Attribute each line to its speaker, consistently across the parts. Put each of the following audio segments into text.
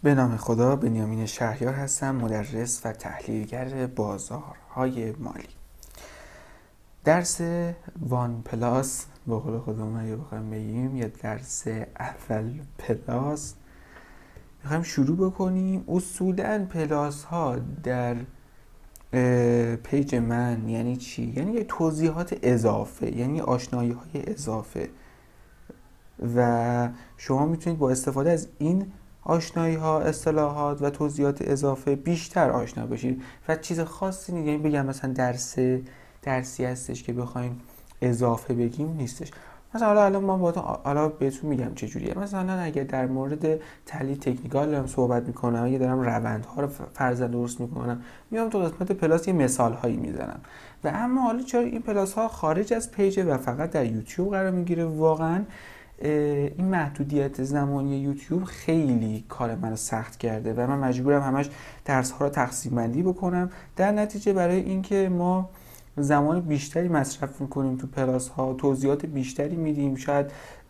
Speaker 1: به نام خدا، بنیامین شهریار هستم، مدرس و تحلیلگر بازارهای مالی. درس وان پلاس به قول خودمون اگه بخوایم بگیم، یا درس اول پلاس میخوایم شروع بکنیم. اصولاً پلاس ها در پیج من یعنی چی؟ یعنی یه توضیحات اضافه، یعنی آشنایی های اضافه، و شما میتونید با استفاده از این آشنایی ها، اصطلاحات و توضیحات اضافه بیشتر آشنا بشید و چیز خاصی نیست. یعنی بگم مثلا درسی هستش که بخوایم اضافه بگیم نیستش. مثلا الان ما حالا بهتون میگم چه جوریه. مثلا اگه در مورد تحلیل تکنیکال دارم صحبت میکنم، اگه دارم روندها رو فرضاً درست میکنم، میام تو قسمت پلاس یه مثال هایی میزنم. و اما حالا چرا این پلاس ها خارج از پیج و فقط در یوتیوب قرار میگیره؟ واقعاً این محدودیت زمانی یوتیوب خیلی کار منو سخت کرده و من مجبورم همش درس ها رو تقسیم بندی بکنم. در نتیجه برای اینکه ما زمان بیشتری مصرف میکنیم تو پلاس ها، توضیحات بیشتری میدیم، شاید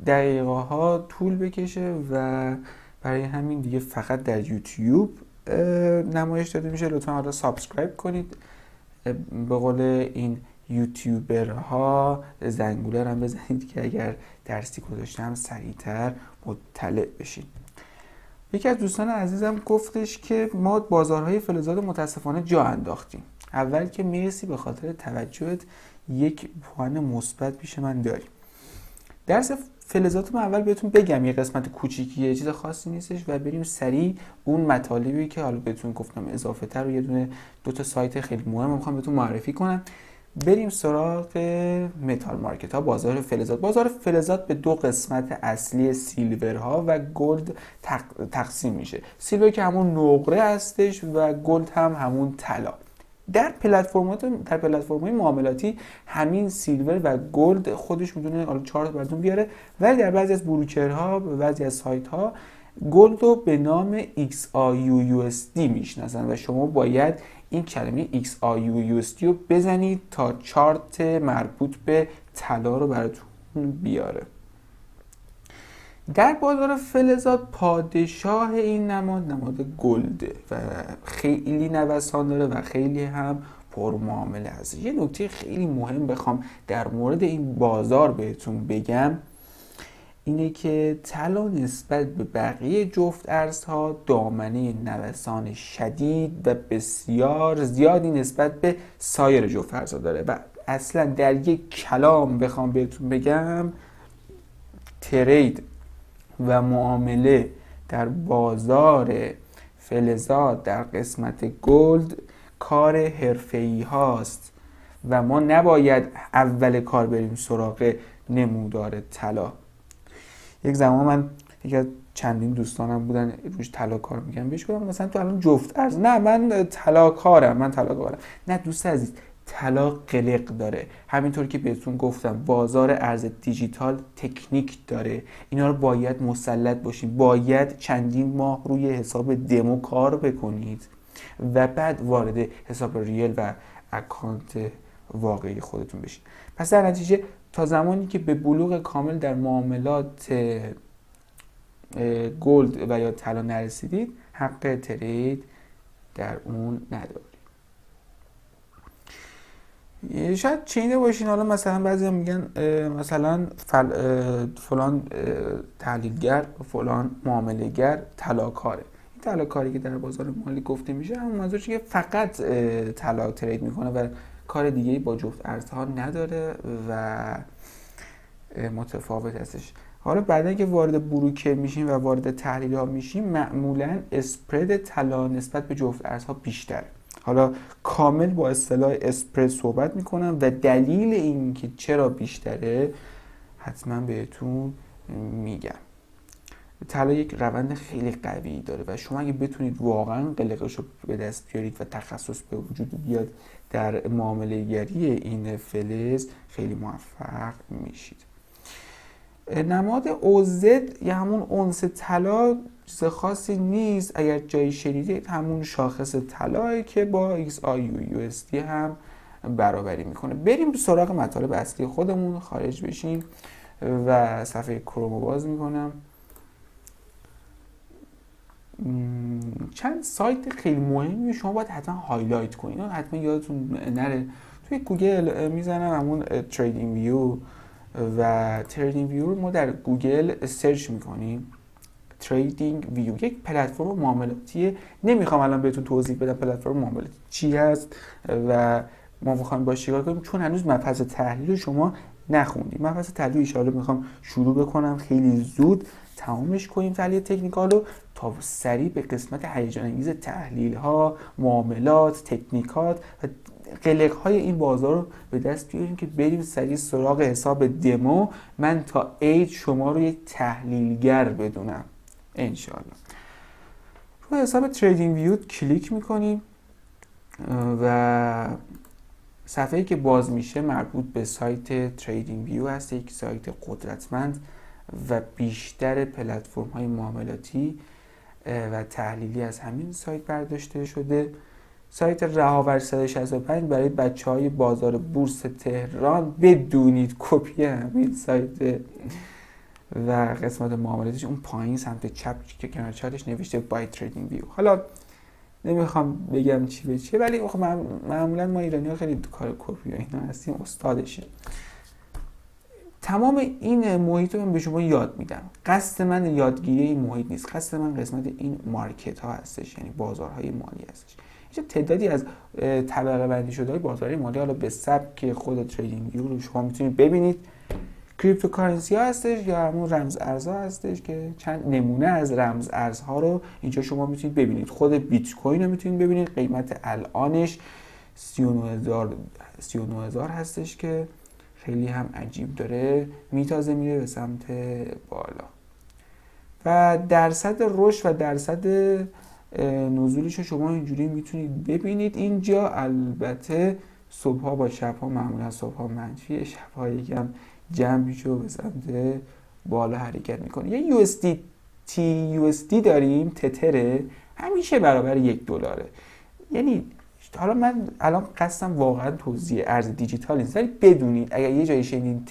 Speaker 1: دقیقه ها طول بکشه و برای همین دیگه فقط در یوتیوب نمایش داده میشه. لطفا حالا سابسکرایب کنید، به قول این یوتیوبرها زنگوله هم بزنید که اگر درسی گذاشتم سریعتر مطلع بشید. یکی از دوستان عزیزم گفتش که ما بازارهای فلزات متاسفانه جا انداختیم. اول که مرسی به خاطر توجهت، یک پوان مثبت پیش من داری. درس فلزات من اول بهتون بگم، یه قسمت کوچیکیه، چیز خاصی نیستش، و بریم سریع اون مطالبی که حالا بهتون گفتم اضافه تر رو دو تا سایت خیلی مهم میخوام بهتون معرفی کنم. بریم سراغ متال مارکت ها. بازار فلزات به دو قسمت اصلی، سیلور ها و گلد تقسیم میشه. سیلور که همون نقره هستش و گلد هم همون طلا. در پلتفرم‌های معاملاتی همین سیلور و گلد خودش میتونه حالا چارت براتون بیاره، ولی در بعضی از بروکرها و بعضی از سایت ها گلد رو به نام XAUUSD میشناسن و شما باید این کلمه XAUUSD رو بزنید تا چارت مربوط به طلا رو براتون بیاره. در بازار فلزات پادشاه این نماد گلده و خیلی نوسان داره و خیلی هم پرمعامله هست. یه نکته خیلی مهم بخوام در مورد این بازار بهتون بگم اینه که طلا نسبت به بقیه جفت ارزها دامنه نوسان شدید و بسیار زیادی نسبت به سایر جفت ارزها داره و اصلا در یک کلام بخوام بهتون بگم، ترید و معامله در بازار فلزات در قسمت گلد کار حرفه‌ای هاست و ما نباید اول کار بریم سراغ نمودار طلا. یک زمان من یکی از چندین دوستانم بودن روش طلا کار میکنن، بهش گفتم مثلا تو الان جفت ارز، نه من طلاکارم. نه دوست عزیز، طلا قلق داره. همینطور که بهتون گفتم بازار ارز دیجیتال تکنیک داره، اینا رو باید مسلط باشید، باید چندین ماه روی حساب دمو کار بکنید و بعد وارد حساب ریل و اکانت واقعی خودتون بشید. پس در نتیجه تا زمانی که به بلوغ کامل در معاملات گلد و یا طلا نرسیدید، حق ترید در اون ندارید. شاید چینه باشین، حالا مثلا بعضی میگن مثلا فلان تحلیلگر و فلان معامله‌گر طلاکاره. این طلاکاری که در بازار مالی گفته میشه همون منظورش که فقط طلا ترید میکنه و کار دیگه‌ای با جفت ارزها نداره و متفاوت هستش. حالا بعدن که وارد بروکر میشیم و وارد تحلیل ها میشیم، معمولا اسپرد طلا نسبت به جفت ارزها بیشتره. حالا کامل با اصطلاح اسپرد صحبت میکنم و دلیل این که چرا بیشتره حتما بهتون میگم. طلا یک روند خیلی قوی داره و شما اگه بتونید واقعا قلقش رو به دست بیارید و تخصص به وجود بیاد در معامله گری این فلز، خیلی موفق میشید. نماد OZ یا همون اونس طلا چیز خاصی نیست، اگر جایی شنیدید همون شاخص طلایی که با XAUUSD هم برابری میکنه. بریم سراغ مطالب اصلی خودمون، خارج بشیم و صفحه کرومو باز میکنم. چند سایت خیلی مهمی شما باید حتما هایلایت کنید، حتما یادتون نره. توی گوگل میزنم همون تریدینگ ویو و تریدینگ ویو رو ما در گوگل سرچ میکنیم. تریدینگ ویو یک پلتفرم معاملاتیه. نمیخوام الان بهتون توضیح بدم پلتفرم معاملاتی چی هست و ما میخوایم باش چیکار کنیم، چون هنوز مبحث تحلیل شما نخوندیم. مبحث تحلیل ان شاءالله میخوام شروع بکنم خیلی زود تمامش کنیم تحلیل تکنیکال رو، تا سریع به قسمت هیجان انگیز تحلیل ها، معاملات، تکنیکات و قلق های این بازار رو به دست بیاریم که بریم سریع سراغ حساب دمو. من تا عید شما رو یک تحلیلگر بدونم انشالله. رو حساب تریدینگ ویو کلیک میکنیم و صفحه‌ای که باز میشه مربوط به سایت تریدینگ ویو هست، یک سایت قدرتمند و بیشتر پلتفرم‌های معاملاتی و تحلیلی از همین سایت برداشته شده. سایت رهاور 365 برای بچه‌های بازار بورس تهران، بدونید کپی همین سایت و قسمت معاملاتش اون پایین سمت چپ که کنار چالش نوشته بای تریدینگ ویو. حالا نمیخوام بگم چی به چیه، ولی خب معمولا ما ایرانی‌ها خیلی کار کپی و اینا هستیم، استادشیم. تمام این محیط رو من به شما یاد میدم. قصد من یادگیری این محیط نیست، قصد من قسمت این مارکت ها هستش، یعنی بازارهای مالی هستش. اینجا تعدادی از طبقه بندی شده های بازارهای مالی حالا به سبک خود تریدینگ ویو رو شما میتونید ببینید. کریپتوکارنسی ها هستش یا همون رمز ارزها هستش که چند نمونه از رمز ارزها رو اینجا شما میتونید ببینید. خود بیت کوین رو میتونید ببینید، قیمت الانش 39000 هستش که خیلی هم عجیب داره میتازه میره به سمت بالا و درصد رشد و درصد نزولش رو شما اینجوری میتونید ببینید. اینجا البته صبح‌ها با شب‌ها معمولا صبح‌ها منفیه، شب‌ها یکم جنبیشو به سمت بالا حرکت میکنه. یه USD داریم، تتره همیشه برابر $1. یعنی حالا من الان قصدم واقعا توضیح ارز دیجیتال نیست، ولی بدونید اگر یه جایی شنیدین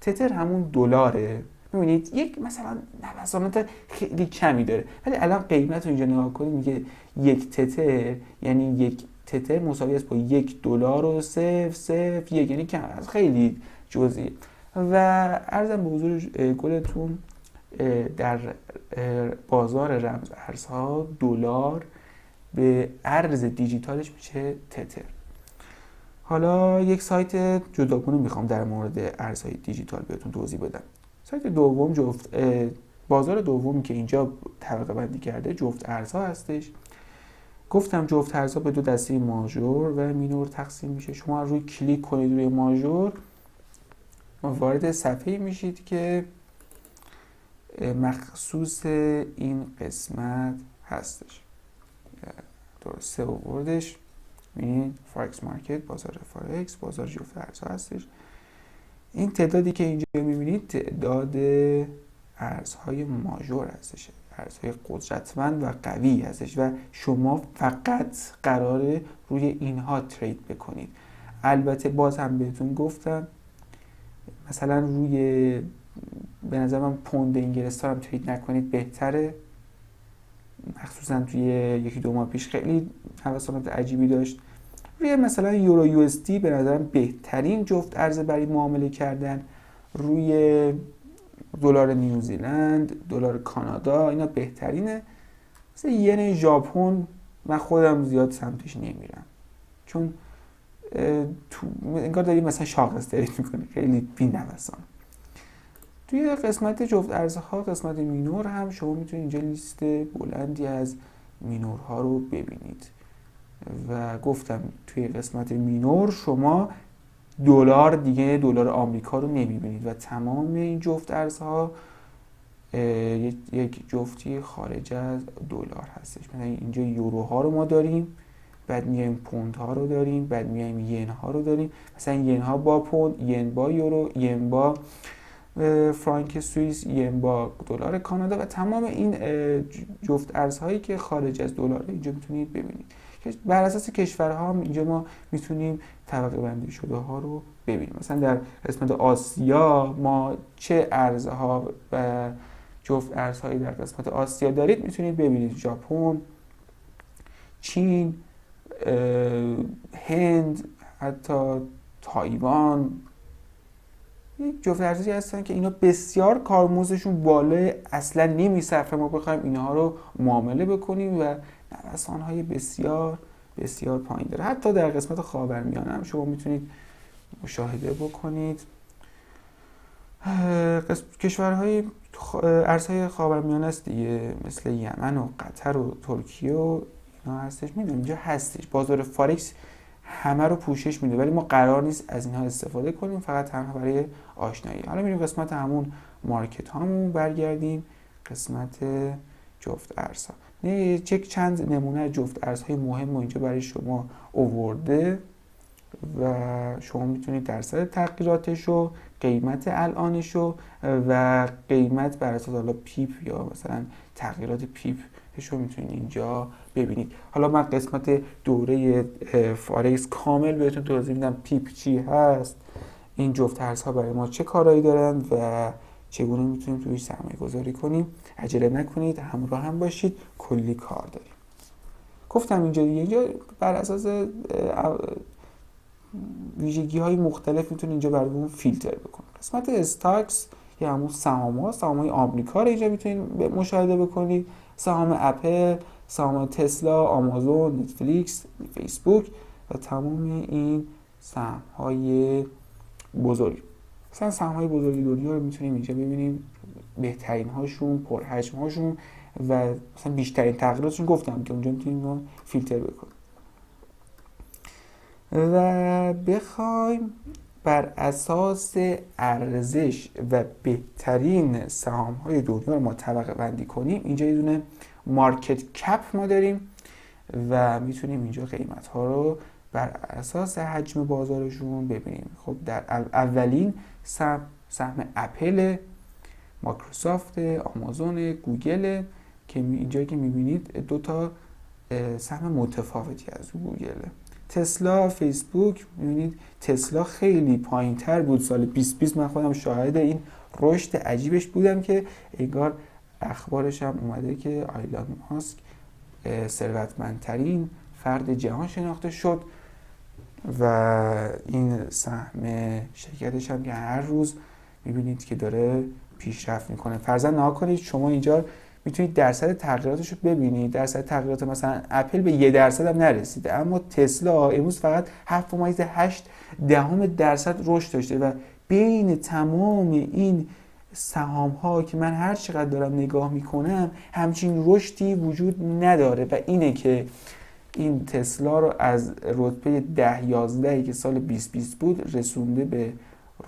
Speaker 1: تتر همون دلاره. ببینید یک مثلا نوسانات خیلی کمی داره، ولی الان قیمت رو اینجا نگاه کنید میگه یک تتر، یعنی یک تتر مساوی است با $1.001، یعنی کم، خیلی جزئی. و عرضم به حضور گلتون در بازار رمز ارزها دلار به ارز دیجیتالش میشه تتر. حالا یک سایت جداگونه میخوام در مورد ارزهای دیجیتال بهتون توضیح بدم. سایت دوم بازار دومی که اینجا طبقه بندی کرده جفت ارزها هستش. گفتم جفت ارزها به دو دسته ماژور و مینور تقسیم میشه. شما روی کلیک کنید روی ماژور وارد صفحه‌ای میشید که مخصوص این قسمت هستش. درسته آوردش، می‌بینید فارکس مارکت، بازار فارکس، بازار جفت ارزها هستش. این تعدادی که اینجا می‌بینید تعداد ارزهای ماژور هستش، ارزهای قدرتمند و قوی هستش و شما فقط قراره روی اینها ترید بکنید. البته باز هم بهتون گفتم مثلا روی به نظر من پوند انگلستان هم ترید نکنید بهتره، مخصوصا توی یکی دو ماه پیش خیلی نوسانات عجیبی داشت. روی مثلا یورو USD به نظرم بهترین جفت ارز برای معامله کردن. روی دلار نیوزیلند، دلار کانادا اینا بهترینه. مثلا ین ژاپن من خودم زیاد سمتش نمیرم، چون انگار داری مثلا شاخص ترید میکنی، خیلی بی‌نوسان. توی قسمت جفت ارزها، قسمت مینور هم شما میتونید اینجا لیست بلندی از مینورها رو ببینید و گفتم توی قسمت مینور شما دلار دیگه، دلار آمریکا رو نمیبینید و تمام این جفت ارزها یک جفتی خارج از دلار هستش. مثلا اینجا یوروها رو ما داریم، بعد میایم پوند ها رو داریم، بعد میایم ین ها رو داریم. مثلا ین ها با پوند، ین با یورو، ین با فرانک سوئیس، ین با دلار کانادا و تمام این جفت ارزهایی که خارج از دلار اینجا میتونید ببینید. بر اساس کشورها هم اینجا ما میتونیم طبقه بندی شده ها رو ببینیم. مثلا در قسمت آسیا ما چه ارزها و جفت ارزهایی در قسمت آسیا دارید میتونید ببینید. ژاپن، چین، هند، حتی تایوان، یک جفت ارزی هستن که اینا بسیار کارمزدشون بالای، اصلا نمیصرفه ما بخوایم اینها رو معامله بکنیم و نوسان‌های بسیار بسیار پایین داره. حتی در قسمت خاورمیانه هم شما میتونید مشاهده بکنید. کشورهای ارزهای خاورمیانه است دیگه، مثل یمن و قطر و ترکیه و اینا هستش. میدونم اینجا هستش بازار فارکس همه رو پوشش میده، ولی ما قرار نیست از اینها استفاده کنیم، فقط تنها برای آشنایی. حالا میریم قسمت همون مارکت هامون برگردیم، قسمت جفت ارزها. چند نمونه جفت ارزهای مهم رو اینجا برای شما آورده و شما میتونید درصد تغییراتش و قیمت الانش و قیمت بر اساس حالا پیپ یا مثلا تغییرات پیپ رو میتونید اینجا ببینید. حالا من قسمت دوره فارکس کامل بهتون توضیح میدم پیپ چی هست، این جفت ارزها برای ما چه کارایی دارن و چگونه میتونیم تویش سرمایه گذاری کنیم. عجله نکنید، همراه هم باشید، کلی کار داریم. گفتم اینجا بر اساس ویژگی های مختلف میتونید اینجا براتون فیلتر بکنید. قسمت استاکس یا همون سهام‌های آمریکا رو اینجا میتونید مشاهده بکنید. سهام اپل، سهام تسلا، آمازون، نتفلیکس، فیسبوک و تمام این سهام‌های بزرگ. مثلا سهام‌های بزرگ دنیا رو میتونیم اینجا ببینیم، بهترین هاشون، پرحجم هاشون و مثلا بیشترین تغییراتشون. گفتم که اونجا میتونیم فیلتر بکنیم. و بخوایم بر اساس ارزش و بهترین سهام‌های دنیا رو ما طبقه بندی کنیم، اینجا یه دونه مارکت کپ ما داریم و میتونیم اینجا قیمت‌ها رو بر اساس حجم بازارشون ببینیم. خب در اولین سهم اپل، مایکروسافت، آمازون، گوگل که اینجا که میبینید دو تا سهم متفاوتی از گوگله. تسلا، فیسبوک، میبینید تسلا خیلی پایین‌تر بود سال 2020. من خودم شاهد این رشد عجیبش بودم که انگار اخبارش هم اومده که آیلان ماسک ثروتمندترین فرد جهان شناخته شد و این سهم شرکتش هم که هر روز میبینید که داره پیشرفت میکنه. فرضاً نها کنید شما اینجا میتونید درصد تغییراتش رو ببینید. درصد تغییرات مثلا اپل به 1% هم نرسیده، اما تسلا امروز فقط 7.8% رشد داشته و بین تمام این سهام ها که من هر چقدر دارم نگاه میکنم همچین رشدی وجود نداره و اینه که این تسلا رو از رتبه 10-11 که سال 2020 بود رسونده به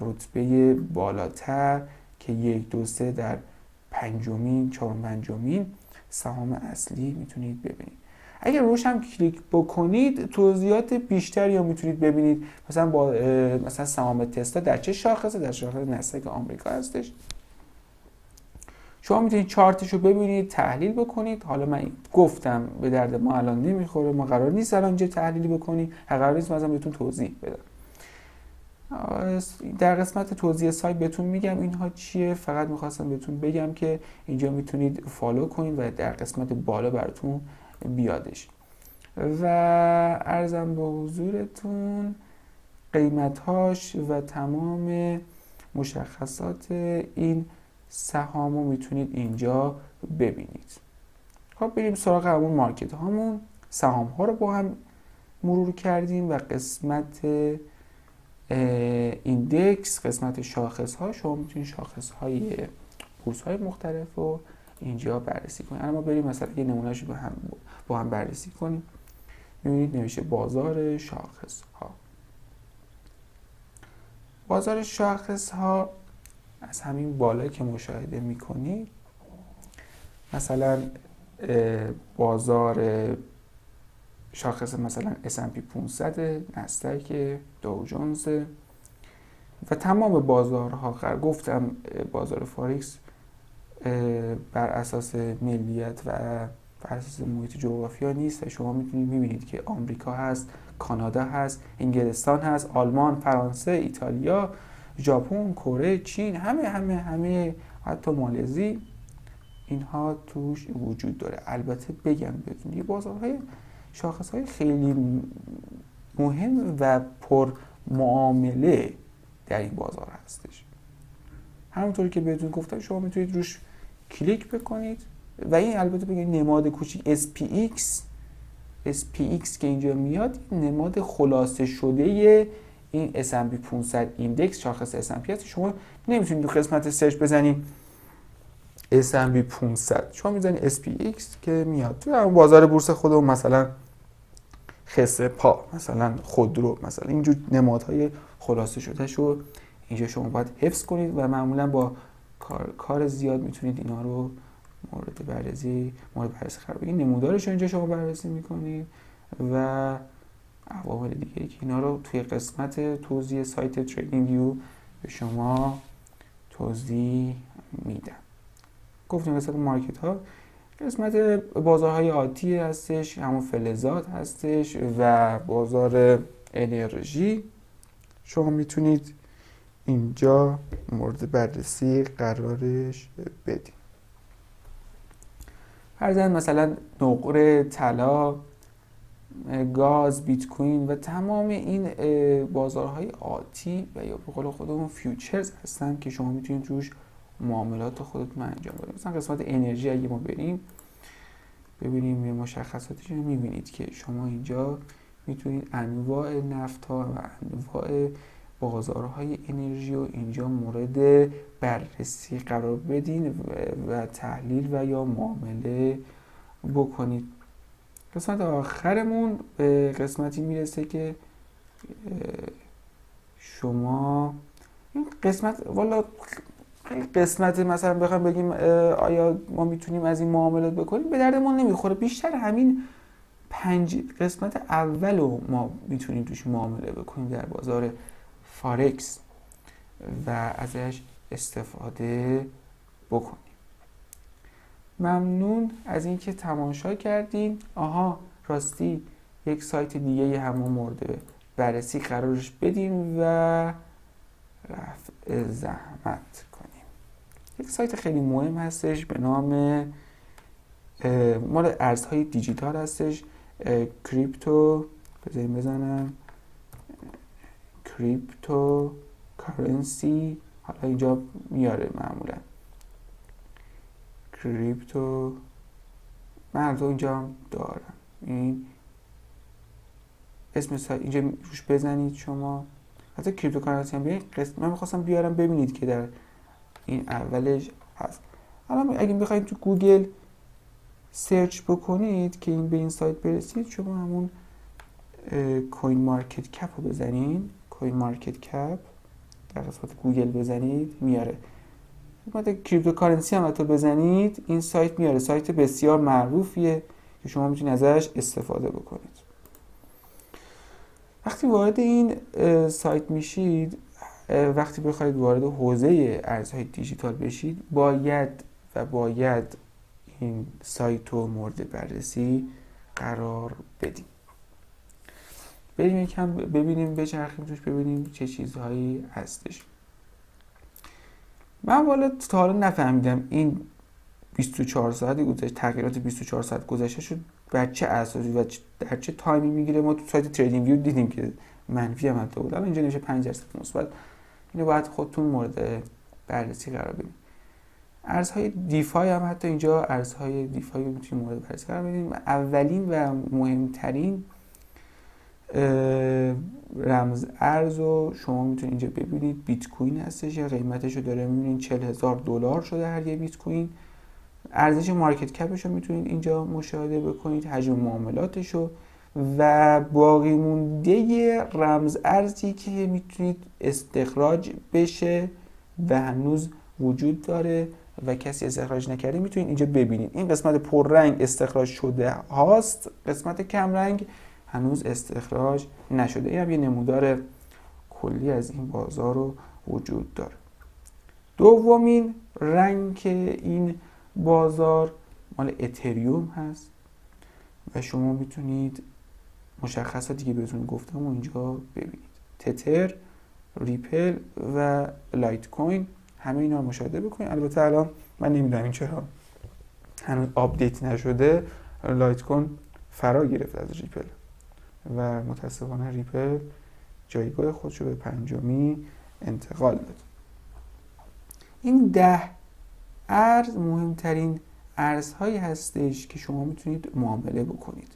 Speaker 1: رتبه بالاتر که 1-2-3 در پنجمین سهام اصلی میتونید ببینید. اگر روش هم کلیک بکنید توضیحات بیشتری رو میتونید ببینید. مثلا سهام تسلا در چه شاخصه؟ در شاخص نسداک آمریکا هستش. شما میتونید چارتش رو ببینید، تحلیل بکنید. حالا من گفتم به درد ما الان نمیخوره، ما قرار نیست الان اینجا تحلیلی بکنیم، قرار نیست مثلا بهتون توضیح بدم. در قسمت توضیح سایت بهتون میگم اینها چیه. فقط میخواستم بهتون بگم که اینجا میتونید فالو کنید و در قسمت بالا براتون بیادش. و عرضم به حضورتون قیمت‌هاش و تمام مشخصات این سهام رو میتونید اینجا ببینید. خب بریم سراغ همون مارکت هامون. سهام ها رو با هم مرور کردیم و قسمت ایندکس، قسمت شاخص ها، شما میتونید شاخص های بورس های مختلف رو اینجا بررسی کنید. اما بریم مثلا یه نمونهش رو با هم بررسی کنیم. میبینید نوشته بازار شاخص ها. بازار شاخص ها از همین بالا که مشاهده میکنید، مثلا بازار شاخص مثلا S&P 500، نسداک، دو جونز و تمام بازارها. گفتم بازار فارکس بر اساس ملیت و بر اساس محیط جغرافیا نیست و شما میتونید ببینید که آمریکا هست، کانادا هست، انگلستان هست، آلمان، فرانسه، ایتالیا، ژاپن، کره، چین، همه حتی مالزی اینها توش وجود داره. البته بگم بهتون یه بازارهای شاخصهای خیلی مهم و پر معامله در این بازار هستش. همونطوری که بهتون گفتم شما میتونید روش کلیک بکنید و این البته بگید نماد کوچیک SPX که اینجا میاد نماد خلاصه شده این S&P 500 ایندکس شاخص S&P هست. شما نمیتونید تو قسمت سرچ بزنید S&P 500 شما میزنید SPX که میاد تو همون بازار بورس خودمون مثلا خسه پا مثلا خودرو مثلا اینجور نمادهای خلاصه شده شو اینجا شما باید حفظ کنید و معمولا با کار زیاد میتونید اینا رو مورد بررسی قرار بدید. نمودارش رو اینجا شما بررسی میکنید و عوامل دیگه که اینا رو توی قسمت توضیح سایت تریدینگ ویو به شما توضیح میدم. گفتیم قسمت مارکت ها قسمت بازارهای آتی هستش، همون فلزات هستش و بازار انرژی شما میتونید اینجا مورد بررسی قرارش بدید. فرضاً مثلا نقره، طلا، گاز، بیت کوین و تمام این بازارهای آتی و یا به قول خودمون فیوچرز هستن که شما میتونید روش معاملات خودتون انجام بدید. مثلا قسمت انرژی اگه ما بریم ببینیم مشخصاتش رو میبینید که شما اینجا میتونید انواع نفت ها و انواع بازارهای انرژی رو اینجا مورد بررسی قرار بدین و تحلیل و یا معامله بکنید. قسمت آخرمون به قسمتی میرسه که شما این قسمت والا قسمت مثلا بخوام بگیم آیا ما میتونیم از این معاملات بکنیم به دردمون نمیخوره. بیشتر همین 5 قسمت اول رو ما میتونیم توش معامله بکنیم در بازار فارکس و ازش استفاده بکنیم. ممنون از اینکه تماشا کردین. راستی یک سایت دیگه همون مورد بررسی قرارش بدیم و رفع زحمت کنیم. یک سایت خیلی مهم هستش به نام مال ارزهای دیجیتال هستش، کریپتو بزنم کریپتو کارنسی، حالا اینجا میاره معمولا کریپتو، من تو اینجا دارم این اسم سایت اینجا روش بزنید شما. حتی کریپتو کارنسی هم بیاین من میخواستم بیارم ببینید که در این اولش هست. حالا اگه بخواید تو گوگل سرچ بکنید که این به این سایت برسید شما همون کوین مارکت کپ رو بزنید، کوین مارکت کپ در قسمت گوگل بزنید میاره. قسمت کریپتو کارنسی هم حتی بزنید این سایت میاره. سایت بسیار معروفیه که شما میتونید ازش استفاده بکنید. وقتی وارد این سایت میشید، وقتی بخواید وارد حوزه ارزهای دیجیتال بشید باید این سایت رو مورد بررسی قرار بدیم. بریم یکم ببینیم بچرخیم توش ببینیم چه چیزهایی هستش. من والا تا حالا نفهمیدم این 24 ساعت گذشته تغییرات 24 ساعت گذشته شد بر چه اساسی و در چه تایمی میگیره. ما تو سایت تریدینگ ویو دیدیم که منفی هم حتی بود، الان اینجا نمیشه 5% مثبت. اینو باید خودتون مورد بررسی قرار بدید. ارزهای دیفای هم حتی اینجا ارزهای دیفای رو میتونید مورد بررسی قرار بدید. اولین و مهمترین رمز ارز رو شما میتونید اینجا ببینید، بیت کوین هستش. یا قیمتش رو داره میبینید $40,000 شده هر یه بیت کوین. ارزش مارکت کپش رو میتونید اینجا مشاهده بکنید، حجم معاملاتش رو و باقی مونده رمز ارزی که میتونید استخراج بشه و هنوز وجود داره و کسی استخراج نکرده میتونید اینجا ببینید. این قسمت پررنگ استخراج شده هاست، قسمت کم رنگ هنوز استخراج نشده. این هم یه نمودار کلی از این بازار رو وجود داره. دومین رنگ این بازار مال اتریوم هست و شما میتونید مشخصاتی که بهتون گفتم و اینجا ببینید. تتر، ریپل و لایت کوین همه اینا رو مشاهده بکنید. البته الان من نمیدونم این چرا هنوز آپدیت نشده، لایت کوین فرا گرفت از ریپل و متاسفانه ریپل جایگاه خودشو به 5می انتقال داد. این 10 ارز مهمترین ارزهایی هستش که شما میتونید معامله بکنید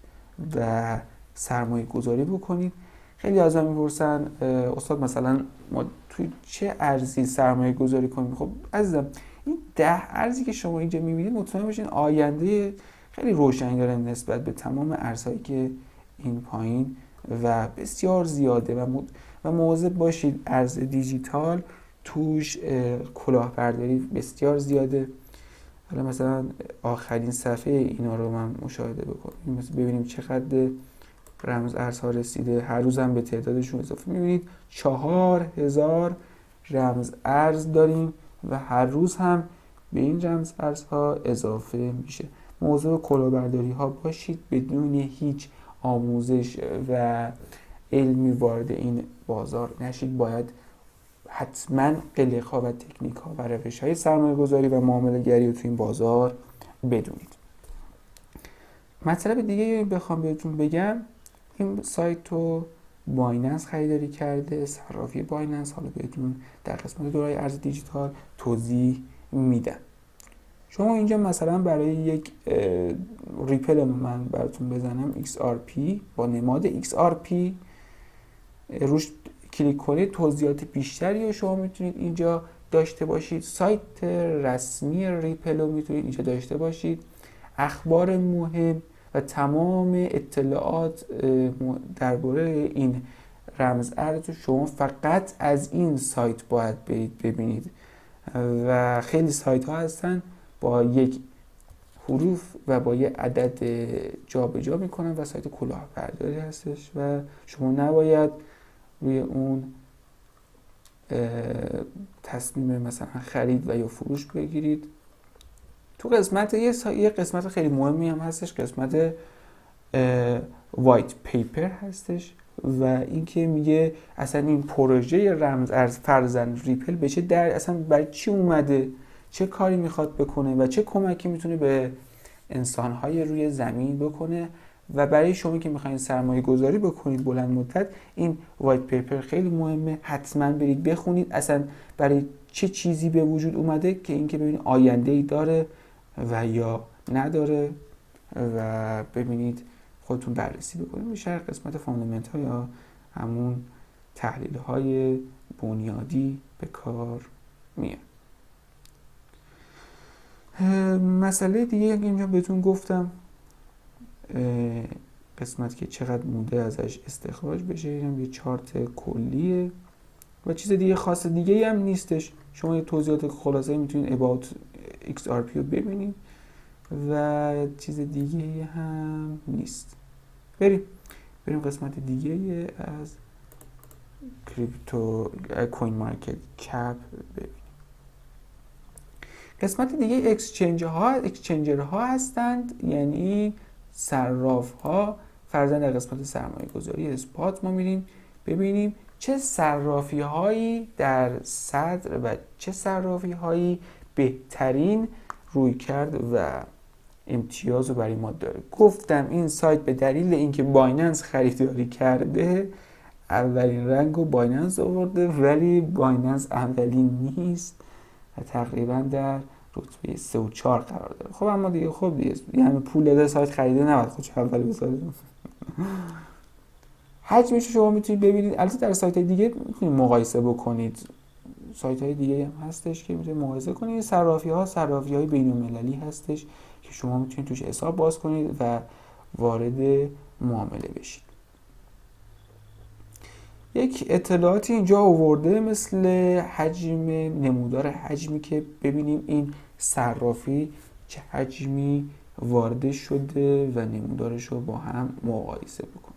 Speaker 1: و سرمایه گذاری بکنید. خیلی از من میپرسن استاد مثلا ما توی چه ارزی سرمایه گذاری کنیم؟ خب عزیزم، این 10 ارزی که شما اینجا میبینید مطمئن باشین آینده خیلی روشنی داره نسبت به تمام ارزهایی که این پایین و بسیار زیاده و مواظب باشید. ارز دیجیتال توش کلاهبرداری بسیار زیاده. حالا مثلا آخرین صفحه اینا رو من مشاهده بکنیم، مثلا ببینیم چقدر رمز ارزها رسیده. هر روز هم به تعدادشون اضافه می‌بینید. 4000 رمز ارز داریم و هر روز هم به این رمز ارزها اضافه میشه. موضوع کلاهبرداری ها باشید، بدون هیچ آموزش و علمی وارد این بازار نشید. باید حتما قلق ها و تکنیک ها و روش های سرمایه گذاری و معامله گری رو تو این بازار بدونید. مطلب دیگه بخوام بهتون بگم، این سایت رو بایننس خریداری کرده، صرافی بایننس. حالا بهتون در قسمت دورای ارز دیجیتال توضیح میدم. شما اینجا مثلا برای یک ریپل من براتون بزنم XRP با نماد XRP روش کلیک کنید، توضیحات بیشتری رو شما میتونید اینجا داشته باشید. سایت رسمی ریپل رو میتونید اینجا داشته باشید. اخبار مهم و تمام اطلاعات درباره این رمز ارز شما فقط از این سایت باید برید ببینید و خیلی سایت ها هستن با یک حروف و با یک عدد جابجا میکنن و سایت کلاهبرداری هستش و شما نباید روی اون تصمیم مثلا خرید و یا فروش بگیرید. تو قسمت یه قسمت خیلی مهمی هم هستش، قسمت وایت پیپر هستش و این که میگه اصلا این پروژه رمز ارز فرزند ریپل به چه اصلا برای چی اومده، چه کاری میخواد بکنه و چه کمکی میتونه به انسانهای روی زمین بکنه. و برای شما که میخواین سرمایه گذاری بکنید بلند مدت، این وایت پیپر خیلی مهمه، حتما برید بخونید اصلا برای چه چیزی به وجود اومده، که اینکه ببینید آینده‌ای داره و یا نداره و ببینید خودتون بررسی بکنید. میشه قسمت فاندامنتال یا همون تحلیل های بنیادی به کار میاد. مسئله دیگه که اینجا بهتون گفتم، قسمت که چقدر مونده ازش استخراج بشه، اینم یه چارت کلیه و چیز دیگه خاص دیگه هم نیستش. شما یه توضیحات خلاصه میتونید about XRP رو ببینید و چیز دیگه هم نیست. بریم قسمت دیگه از کریپتو کوین مارکت کپ ببینیم. قسمت دیگه اکسچنجر ها هستند، یعنی صراف ها. فرضاً در قسمت سرمایه گذاری اسپات ما میریم ببینیم چه صرافی هایی در صدر و چه صرافی هایی بهترین رویکرد و امتیاز رو برای ما داره. گفتم این سایت به دلیل اینکه بایننس خریداری کرده اولین رنگ رو بایننس آورده، ولی بایننس اولین نیست و تقریبا در رتبه 3 و 4 قرار داره. خب اما دیگه یعنی پول داده سایت خریده نباید خودش اول بسازه. حجمش شما میتونید ببینید. البته در سایت دیگه میتونید مقایسه بکنید، سایت های دیگه هم هستش که میتونید مقایسه کنید. صرافی های بین المللی هستش که شما میتونید توش حساب باز کنید و وارد معامله بشید. یک اطلاعاتی اینجا آورده مثل حجم، نمودار حجمی که ببینیم این صرافی چه حجمی وارد شده و نمودارش رو با هم مقایسه بکنید.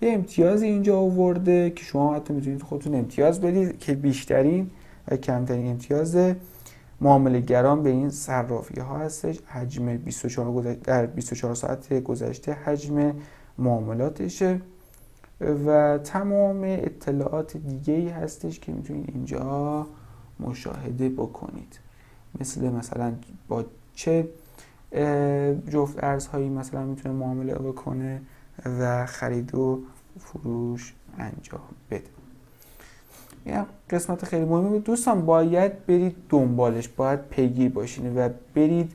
Speaker 1: یه امتیازی اینجا آورده که شما حتی میتونید خودتون امتیاز بدید که بیشترین و کمترین امتیاز معامله گران به این صرافی ها هستش. حجم 24 ساعت گذشته حجم معاملاتشه و تمام اطلاعات دیگه‌ای هستش که میتونید اینجا مشاهده بکنید، مثلا با چه جفت ارزهایی مثلا میتونه معامله بکنه و خرید و فروش انجام بده. این قسمت خیلی مهمی بود دوستان. باید برید دنبالش، باید پیگیر باشین و برید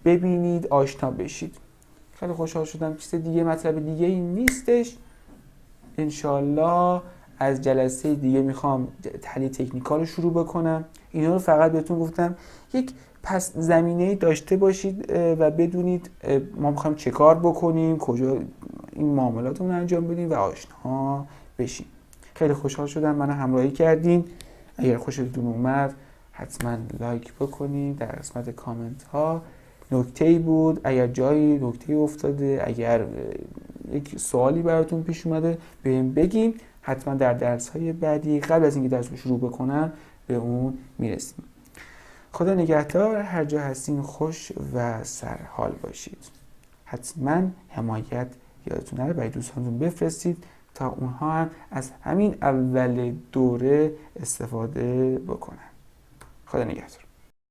Speaker 1: ببینید، آشنا بشید. خیلی خوشحال شدم. چیز دیگه مطلب دیگه این نیستش. انشالله از جلسه دیگه میخوام تحلیل تکنیکال رو شروع بکنم. اینا رو فقط بهتون گفتم یک پس زمینه‌ای داشته باشید و بدونید ما میخوایم چه کار بکنیم، کجا این معاملات رو انجام بدیم و آشنا بشیم. خیلی خوشحال شدم منو همراهی کردین. اگر خوشتون اومد حتما لایک بکنید. در قسمت کامنت ها نکته‌ای بود، اگر جایی نکته‌ای افتاده، اگر یک سوالی براتون پیش اومده بهم بگین. حتما در درس‌های بعدی قبل از اینکه درس رو شروع بکنم به اون میرسیم. خدا نگهدار. هر جا هستین خوش و سرحال باشید. حتما حمایت یادتون نره برای دوستانتون بفرستید تا اونها هم از همین اول دوره استفاده بکنن. خدا نگهدار.